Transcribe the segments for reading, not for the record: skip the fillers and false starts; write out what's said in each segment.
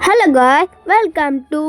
Hello guys, welcome to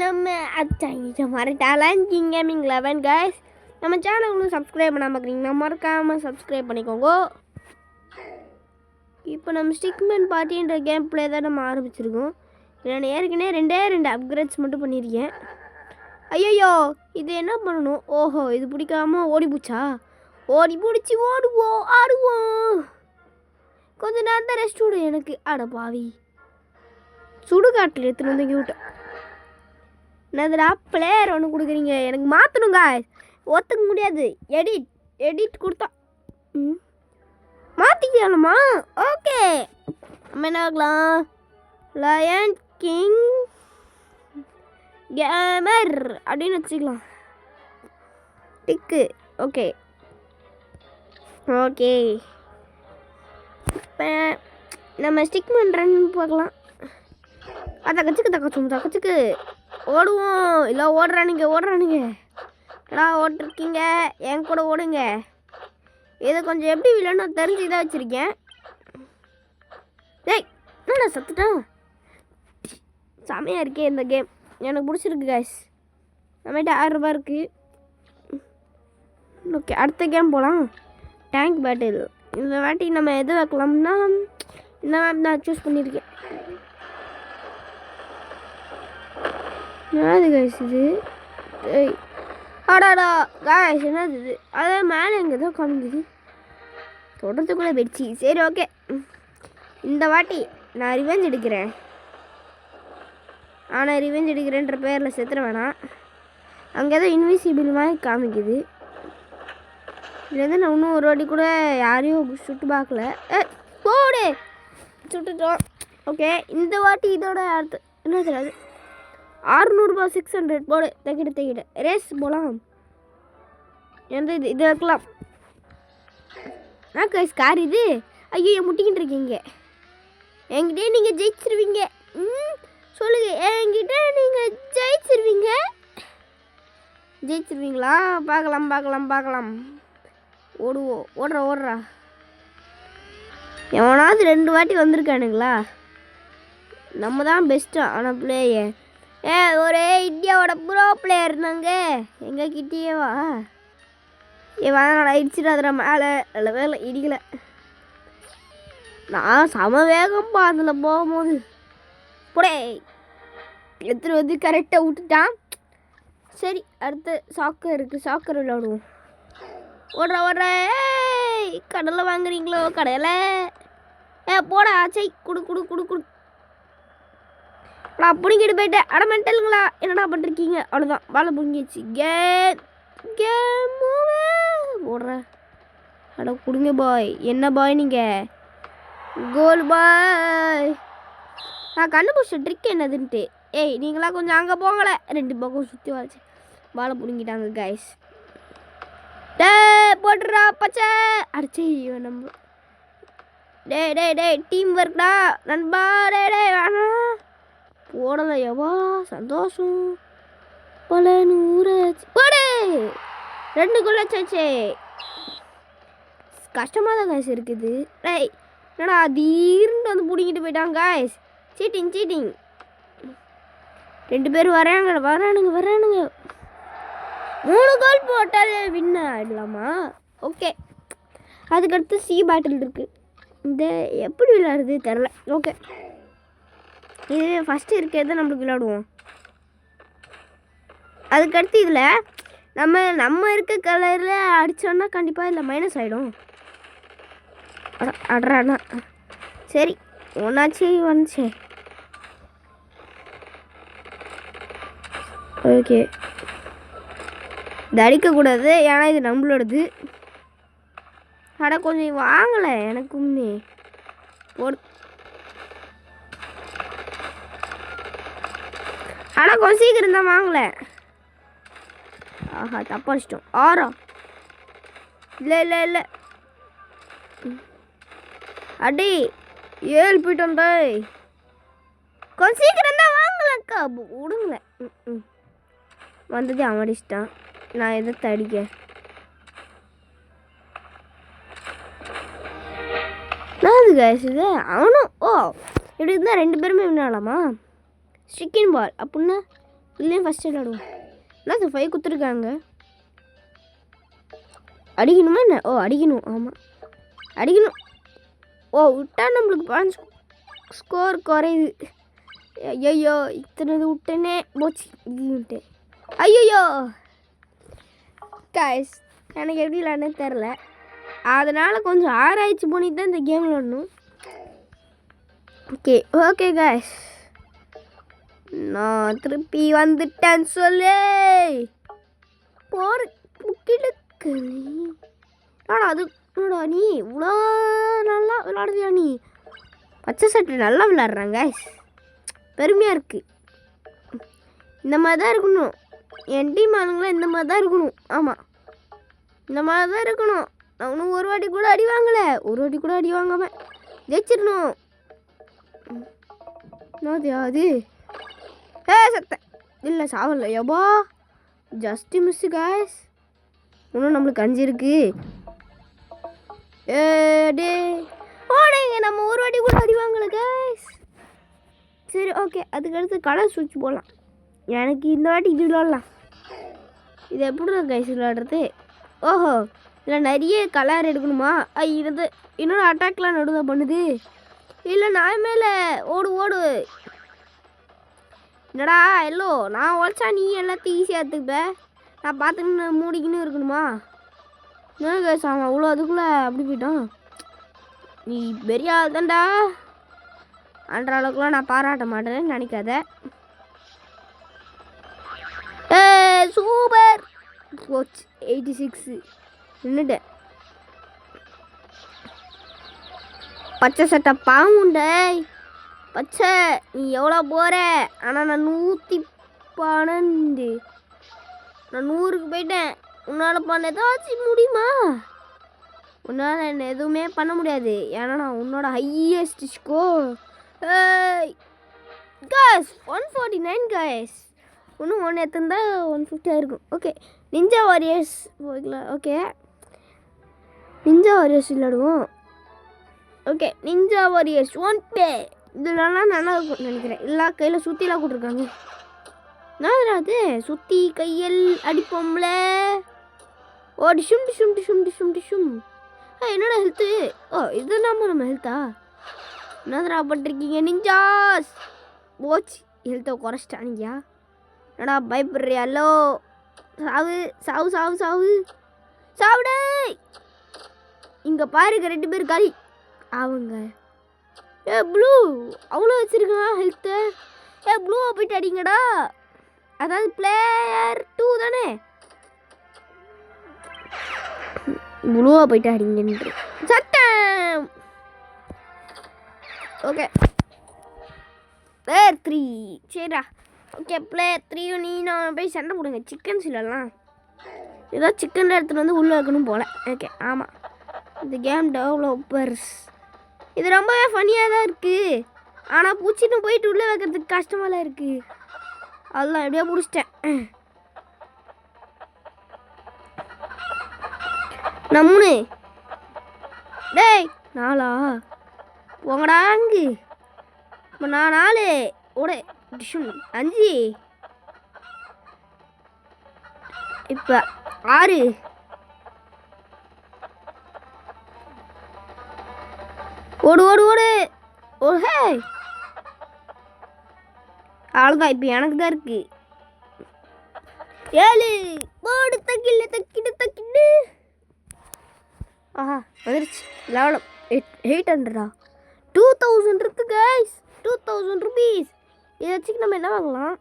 நம்ம அச்சாங்க மாதிரி talent king gaming 11 guys. நம்ம சேனலுக்கு சப்ஸ்கிரைப் பண்ணாமல் பார்க்குறீங்கன்னா மறக்காமல் சப்ஸ்கிரைப் பண்ணிக்கோங்க. இப்போ நம்ம ஸ்டிக்மேன் பார்ட்டின்ற கேம் பிளே தான் நம்ம ஆரம்பிச்சிருக்கோம். நான் ஏற்கனவே ரெண்டு அப்கிரேட்ஸ் மட்டும் பண்ணியிருக்கேன். ஐயோ, இது என்ன பண்ணணும்? ஓஹோ, இது பிடிக்காமல் ஓடி போச்சா? ஓடி பிடிச்சி ஓடுவோம், ஆடுவோம். கொஞ்ச நேரம் தான் ரெஸ்ட் விடும் எனக்கு. அட பாவி, சுடுகாட்டில் எடுத்துன்னு வந்து விட்டேன். என்னதுடா பிளேயர் ஒன்று கொடுக்குறீங்க? எனக்கு மாற்றணுங்க, ஒத்துக்க முடியாது. எடிட் கொடுத்தா மாற்றிக்கலாமா? ஓகே, நம்ம என்ன ஆகலாம்? லயன் கிங் கேமர் அப்படின்னு வச்சுக்கலாம். டிக்கு. ஓகே ஓகே, இப்போ நம்ம ஸ்டிக் பண்ணுறேன்னு பார்க்கலாம். தக்கச்சுக்கு ஓடுவோம். இல்லை ஓடுறானுங்க எடா ஓட்டிருக்கீங்க, என் கூட ஓடுங்க. இதை கொஞ்சம் எப்படி விளையாடணும் தெரிஞ்சு தான் வச்சுருக்கேன். டேய், என்னடா சத்துட்டான்? செமையாக இருக்கே இந்த கேம், எனக்கு பிடிச்சிருக்கு காய்ஸ். நம்மகிட்ட 6 ரூபா இருக்குது. ஓகே, அடுத்த கேம் போகலாம். Tank battle. இந்த வாட்டி நம்ம எது வைக்கலாம்னா இந்த மேப் நான் சூஸ் பண்ணியிருக்கேன். என்னது காய்ஸ் இது? ஆடாடா காய்ஸ், என்னது இது? அதான் மேலே எங்கே தான் காமிக்குது, தொடர்த்துக்குள்ளே போயிடுச்சு. சரி ஓகே, இந்த வாட்டி நான் ரிவெஞ்ச் எடுக்கிறேன். ஆனால் ரிவெஞ்ச் எடுக்கிறேன்ற பேரில் செத்துற வேணாம். அங்கே ஏதோ இன்விசிபிள் மாதிரி காமிக்குது. இதுலேருந்து நான் இன்னும் ஒரு வாட்டி கூட யாரையும் சுட்டு பார்க்கல. போடு, சுட்டுட்டோம். ஓகே, இந்த வாட்டி இதோட அடுத்து என்ன தெரியாது. 600 ரூபா 600 போடு. தக்கிட்ட ரேஸ் போகலாம். எந்த இது வைக்கலாம். கைஸ், கார் இது. ஐயோ, முட்டிக்கிட்டு இருக்கீங்க. என்கிட்டே நீங்கள் ஜெயிச்சிருவீங்க. சொல்லுங்க, என்கிட்ட நீங்கள் ஜெயிச்சிருவீங்களா? பார்க்கலாம். ஓடுவோம். ஓடுறா. எவனாவது 2 வாட்டி வந்திருக்கானுங்களா? நம்ம தான் பெஸ்ட்டா ஆனால் பிளேயர். ஒரே இந்தியாவோட ப்ரோ பிளேயர் நாங்கள். எங்கள் கிட்டேயே வா. இடிச்சிடாதுற மேலே. நல்ல வேலை இடிக்கலை. நான் சம வேகம்பா அதில் போகும்போது. போடே, எடுத்துகிட்டு வந்து கரெக்டாக விட்டுட்டான். சரி, அடுத்து சாக்கர் இருக்குது. சாக்கர் விளையாடுவோம். ஓடுற. கடலை வாங்குறீங்களோ? கடையில் போடா. சை, குடு. நான் பிடிங்கிட்டு போயிட்டேன். மென்டலுங்களா? என்னடா பண்ணிருக்கீங்க? அவ்வளோதான், பாலை பிடிங்கிச்சு. கேம் ஓடுற. கொடுங்க பாய். என்ன பாய் நீங்கள்? கோல் பாய். நான் கண்டுபிடிச்ச ட்ரிக் என்னதுன்ட்டு. நீங்களா கொஞ்சம் அங்கே போங்களே. 2 பக்கம் சுற்றி வச்சு பாலை பிடிங்கிட்டாங்க கைஸ். போட்டுறா பச்சை அடிச்சு நம்ம. டே டீம் ஒர்க்டா நண்பா. டே வேணாம், போடலை. எவ்வா சந்தோஷம். பல 100 போடு. 2 கொள்ளாச்சாச்சே. கஷ்டமாக தான் காய்ஸ் இருக்குது. டேய், என்னடா தீர்ந்து வந்து பிடிங்கிட்டு போயிட்டாங்க காய்ஸ். சீட்டிங். 2 பேர் வரானுங்க. 3 கோல் போட்டாலே வின் ஆகிடலாமா? ஓகே, அதுக்கடுத்து சி பேட்டில் இருக்குது. இந்த எப்படி விளையாடுறது தெரில. ஓகே, இது ஃபஸ்ட்டு இருக்கிறத நம்மளுக்கு விளையாடுவோம். அதுக்கடுத்து இதில் நம்ம இருக்க கலரில் அடித்தோன்னா கண்டிப்பாக இதில் மைனஸ் ஆகிடும். அட்ராண்ணா. சரி, வந்துச்சே. ஓகே, இது அடிக்கக்கூடாது, ஏன்னா இது நம்மளோடது. கொஞ்சம் வாங்கலை எனக்குமே. போடு. கொஞ்சம் சீக்கிரம் தான் வாங்கலை. ஆஹா, தப்பா அடிச்சிட்டோம். 6 இல்லை. அடி 7 போயிட்டோம். கொஞ்சம் சீக்கிரம் தான் வாங்கலக்கா. விடுங்களேன். வந்ததே அவன் அடிச்சிட்டான். நான் எதை அடிக்க? நான் கைஸ் இது அவனும் இப்படி இருந்தால் 2 பேருமே விளையாடலாமா? சிக்கன் பால் அப்படின்னா இல்லையே ஃபஸ்ட்டு விளையாடுவோம். என்ன அது 5 கொடுத்துருக்காங்க. அடிக்கணுமா என்ன? ஓ அடிக்கணும். ஆமாம் அடிக்கணும். ஓ விட்டா நம்மளுக்கு பாயிண்ட்ஸ் ஸ்கோர் குறையுது. ஐயோ இத்தனை விட்டேனே போச்சு இது. ஐயோ கைஸ் எனக்கு எப்படி விளாட்னே தெரில. அதனால் கொஞ்சம் ஆராய்ச்சி பண்ணி தான் இந்த கேம் விளாடணும். ஓகே கைஸ் நான் திருப்பி வந்துட்டேன்னு சொல்லு போகிற அது என்னடா நீ இவ்வளோ நல்லா விளாடுவியா? நீ பச்சை சட்டை நல்லா விளாட்றாங்க கைஸ், பெருமையாக இருக்குது. இந்த மாதிரி தான் இருக்கணும். என் டீம் ஆளுங்களாம் இந்த மாதிரி தான் இருக்கணும். ஆமாம் இந்த மாதிரி தான் இருக்கணும். நான் இன்னும் ஒரு வாட்டி கூட அடி வாங்கலை. ஒரு வாட்டி கூட அடி வாங்காமல் ஜெயிச்சிடணும். அது சத்த இல்லை சாவல யபா ஜஸ்ட் மிஸ்ஸு கைஸ். இன்னும் நம்மளுக்கு 5 இருக்கு. டே ஓடேங்க நம்ம ஒரு வாட்டி கூட அடி வாங்கலை கைஸ். சரி ஓகே அதுக்கடுத்து கலர் சுவிட்ச் போடலாம். எனக்கு இந்த வாட்டி இது விளாட்லாம். இது எப்படி தான் கைஸ் விளாடுறது? ஓஹோ இதில் நிறைய கலர் எடுக்கணுமா? இது இன்னொரு அட்டாக்லாம் நடுதான் பண்ணுது. இல்லை நான் மேலே ஓடு என்னடா எல்லோ நான் உழைச்சா நீ எல்லாத்தையும் ஈஸியாக எடுத்துப்ப. நான் பார்த்துக்கின்னு மூடிக்கின்னு இருக்கணுமா? என்ன கைஸ் அவன் அவ்வளோ அதுக்குள்ளே அப்படி போயிட்டான். நீ பெரிய ஆள் தான்டா. அன்ற அளவுக்குலாம் நான் பாராட்ட மாட்டேன்னு நினைக்காத. சூப்பர் போச்சு 86 நின்றுட்டேன். பச்சை சட்டை பாவுண்டை பச்சை நீ எவ்வளோ போகிற? ஆனால் நான் 112 நான் 100க்கு போயிட்டேன். உன்னால் பண்ண ஏதாச்சும் முடியுமா? உன்னால் என்ன எதுவுமே பண்ண முடியாது. ஏன்னா நான் உன்னோட ஹையஸ்ட் ஸ்கோர் கைஸ் 149 கைஸ். இன்னும் 1 எடுத்துருந்தா 150 இருக்கும். ஓகே நிஞ்சா வாரியர்ஸ் போய்க்கலாம். ஓகே நிஞ்சா வாரியர்ஸ் விளையாடுவோம். ஓகே நிஞ்சா வாரியர்ஸ் 1 பே இதெல்லாம் நல்லா இருக்கும் நினைக்கிறேன். எல்லா கையில் சுற்றிலாம் கூட்டிருக்காங்க. நான் அது சுற்றி கையில் அடிப்போம்ல. ஓ டிஷும் டிஷும் டிஷும் டிஷும் டிஷும். என்னடா ஹெல்த்து? ஓ இதுதான் நம்ம ஹெல்த்தா? என்னதுடா பண்ணிருக்கீங்க நிஞ்சாஸ்? போச்சு ஹெல்த்தை குறைச்சிட்டானியா? என்னடா பயப்படுறியா? ஹலோ சாவு சாவு சாவு சாவு சாவுடே. இங்கே பாருங்க 2 பேர் காலி அவங்க. ப்ளூ அவ்வளோ வச்சுருக்கான் ஹெல்த்து. ப்ளூவை போயிட்டு அடிங்கடா. அதாவது பிளேயர் 2 தானே. ப்ளூவை போயிட்டு அடிங்கன்று சட்டம். ஓகே பிளேயர் 3 சரிடா. ஓகே பிளேயர் 3 நீ நான் போய் சண்டை போடுங்க. சிக்கன் சொல்லலாம் ஏதோ சிக்கன் எடுத்துகிட்டு வந்து உள்ளே வைக்கணும் போல். ஓகே ஆமாம் இந்த கேம் டெவலப்பர்ஸ் இது ரொம்பவே ஃபன்னியாக தான் இருக்குது. ஆனால் பூச்சின்னு போயிட்டு உள்ளே வைக்கிறதுக்கு கஷ்டமாலாம் இருக்குது. அதெல்லாம் எப்படியா பிடிச்சிட்டேன். நான் 3 டேய் 4 போங்கடா அங்கு. இப்போ நான் 4 ஓட 5 இப்போ 6 ஓடு ஓடு ஓடு ஓஹே அவ்வளோதான். இப்போ எனக்கு தான் இருக்கு 7 போடு தக்கிட்டு தக்கிட்டு தக்கிட்டு. ஆஹா வந்துருச்சு. 800 2000 இருக்கு கைஸ். 2000 rupees. இதை வச்சுக்கு நம்ம என்ன வாங்கலாம்?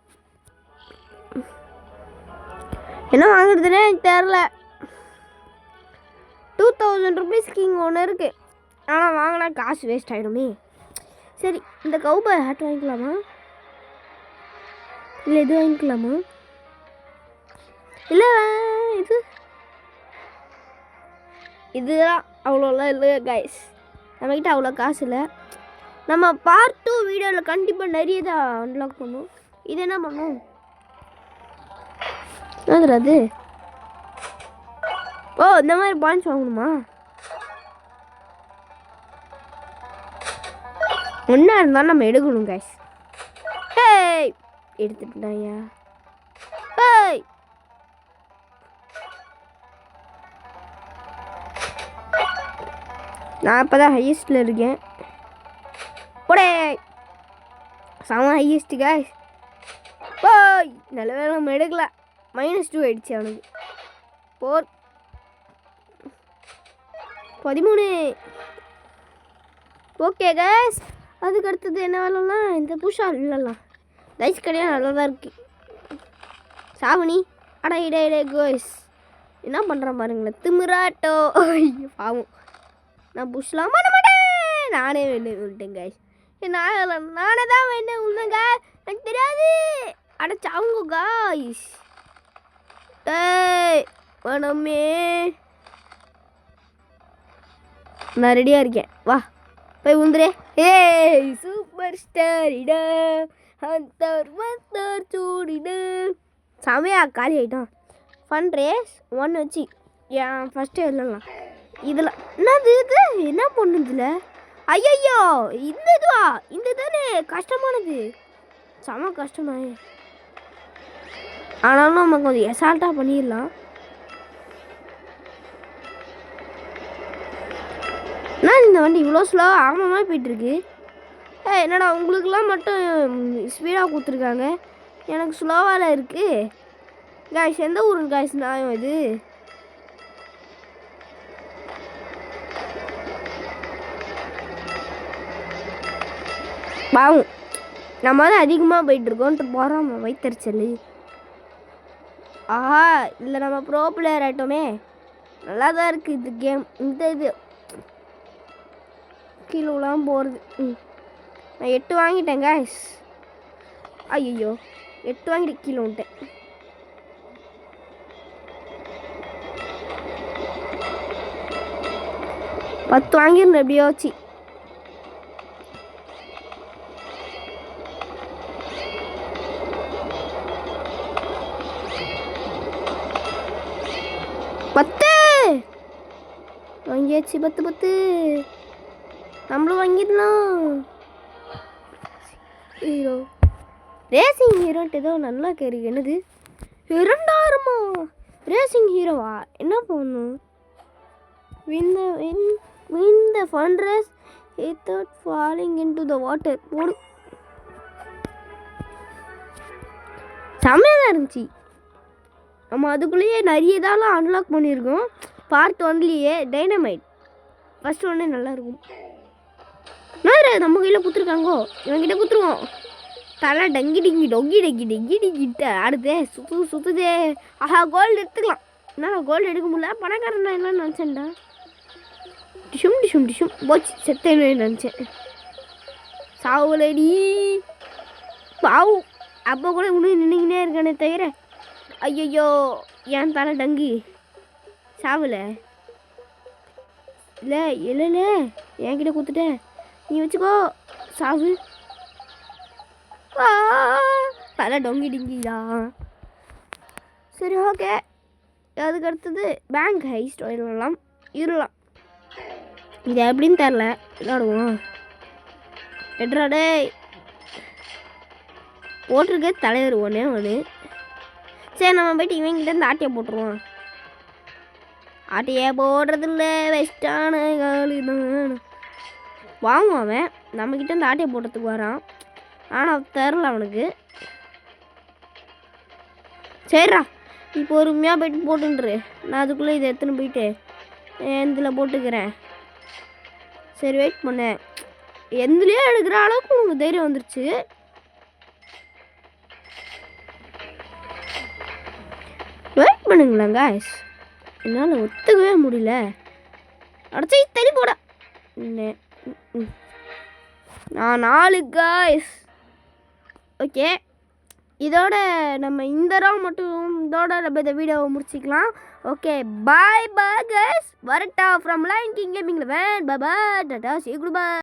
என்ன வாங்குறதுனே எனக்கு தெரில. 2000 rupeesக்கு இங்கே ஒன்று இருக்குது. ஆனால் வாங்கினா காசு வேஸ்ட் ஆகிடுமே. சரி இந்த கவுபாய் ஹேட் வாங்கிக்கலாமா? இல்லை இது வாங்கிக்கலாமா? இல்லை இதுதான் அவ்வளோலாம் இல்லை கைஸ். நம்மக்கிட்ட அவ்வளோ காசு இல்லை. நம்ம பார்ட் 2 வீடியோவில் கண்டிப்பாக நிறைய தான் அன்லாக் பண்ணும். இது என்ன பண்ணும்? அது ஓ இந்த மாதிரி பாயிண்ட்ஸ் வாங்கணுமா? ஒன்றா இருந்தாலும் நம்ம எடுக்கணும் கைஸ். ஏய் எடுத்துட்டாயா? ஏய் நான் இப்போ தான் ஹையஸ்ட்டில் இருக்கேன். போடே செம ஹையஸ்ட்டு கைஸ். போய் நல்ல வேலை நம்ம எடுக்கல. -2 ஆயிடுச்சு அவனுக்கு. 13. ஓகே கைஸ், அதுக்கு அடுத்தது என்ன வேலைலாம் இந்த புஷா இல்லைலாம் டைஸ் கடையாக நல்லா தான் இருக்குது. சாவணி அடா இடே கோய்ஸ் என்ன பண்ணுறேன் பாருங்களேன், திமிராட்டோ. பாவம் நான் புஷ்லாம் பண்ண மாட்டேன். நானே வேணும் விட்டேன் கைஸ். நானே தான் வேணும் உள்ளங்க, எனக்கு தெரியாது. அட சாவுங்க காய்ஸ். டேய் வனமே நான் ரெடியாக இருக்கேன், வா போய் உந்துரே. ஏய் சூப்பர் ஸ்டாரிட ஹந்தர் வந்தர் சூடிட. செமையா காலி ஆகிட்டான். ஃபன் ரேஸ் 1 வச்சு ஏன் ஃபஸ்ட்டு இல்லைலாம். இதில் என்னது இது என்ன பண்ணுதுல? ஐயோ இந்த இதுவா? இந்த தானே கஷ்டமானது, செம கஷ்டமாயே. ஆனாலும் நம்ம கொஞ்சம் எசால்ட்டாக பண்ணிடலாம். நான் இந்த வண்டி இவ்வளோ ஸ்லோவாக ஆமாம் போயிட்டுருக்கு. என்னடா உங்களுக்கெல்லாம் மட்டும் ஸ்பீடாக கொடுத்துருக்காங்க, எனக்கு ஸ்லோவாக இருக்குது. காய்ஸ் எந்த ஊருங்க காய்ஸ் நியாயம் இது? பாவம் நம்ம தான் அதிகமாக போயிட்டுருக்கோன்ட்டு போகிறோம் வைத்தறிச்சல். ஆஹா இல்லை நம்ம ப்ரோ பிளேயர் ஆகிட்டோமே, நல்லா தான் இருக்குது இது கேம். இந்த இது கீழே விழாமல் போகிறது. நான் 8 வாங்கிட்டேன் கைஸ். ஐயோ 8 வாங்கிட்டு கீழே விட்டேன். பத்து வாங்கியிருந்தேன் எப்படியோ வச்சு. வாங்கியாச்சு 10 நம்மளும் வாங்கிடலாம். ஹீரோ ரேசிங் ஹீரோன்ட்டு ஏதோ நல்லா கேட்கு. என்னது 2000 ரேசிங் ஹீரோவா? என்ன பண்ணணும்? win the fun race without falling into the water. போடு செம்மையாக தான் இருந்துச்சு. நம்ம அதுக்குள்ளேயே நிறைய இதெல்லாம் அன்லாக் பண்ணியிருக்கோம். பார்ட் 1லேயே டைனமைட் ஃபஸ்ட் ஒன்றே நல்லாயிருக்கும். நான் நம்ம கையில் கொடுத்துருக்காங்கோ, இவங்கிட்ட கொடுத்துருவோம். தலை டங்கி டிங்கி டொங்கி டங்கி டங்கி டிங்கிட்ட ஆடுதே சுற்றுதே. ஆஹா கோல்டு எடுத்துக்கலாம். நான் கோல்டு எடுக்க முடியல, பணக்காரன் நான் என்ன நினச்சேன்டா. டிஷும் போச்சு, செத்தேன்னு நினச்சேன். சாவுலடி பாவு. அப்போ கூட இன்னும் நின்றுக்கினே இருக்கானே தவிர. ஐயோ ஏன் தலை டங்கி சாவல இல்லை இல்லைல்ல, என்கிட்ட கொடுத்துட்டேன், நீ வச்சுக்கோ சாவு. தலை டொங்கி டிங்கிடா. சரி ஓகே, அதுக்கு அடுத்தது பேங்க் ஹைஸ்ட் விளாடலாம். இது எப்படின்னு தெரில, விளாடுவோம். எட்ராடே போட்டிருக்க தலைவர் ஒன்று. சரி நம்ம போய்ட்டு இவங்கிட்ட இருந்து ஆட்டையை போட்டுருவோம். ஆட்டையே போடுறது இல்லை, வெஸ்டான காலி தான். வாங்குவான் அவன் நம்மக்கிட்ட இருந்து ஆட்டையை போடுறதுக்கு வரான், ஆனால் தெரில அவனுக்கு. சரிடா நீ பொறுமையாக போய்ட்டு போட்டுன்று, நான் அதுக்குள்ளே இதை எடுத்துன்னு போயிட்டு எந்தில் போட்டுக்கிறேன். சரி வெயிட் பண்ணேன், எந்திலையே எடுக்கிற அளவுக்கு உனக்கு தைரியம் வந்துருச்சு. வெயிட் பண்ணுங்களேன் காய்ஸ், என்னால் ஒத்துக்கவே முடியல. அடைச்சி தனி போட நான் 4 காய்ஸ். ஓகே இதோட நம்ம இந்த ரவுண்ட் மட்டும் இதோட நம்ம இந்த வீடியோவை முடிச்சிக்கலாம். ஓகே பாய் பாய் காய்ஸ், வரட்டா from line king gaming. Bye bye Tata, see you, goodbye.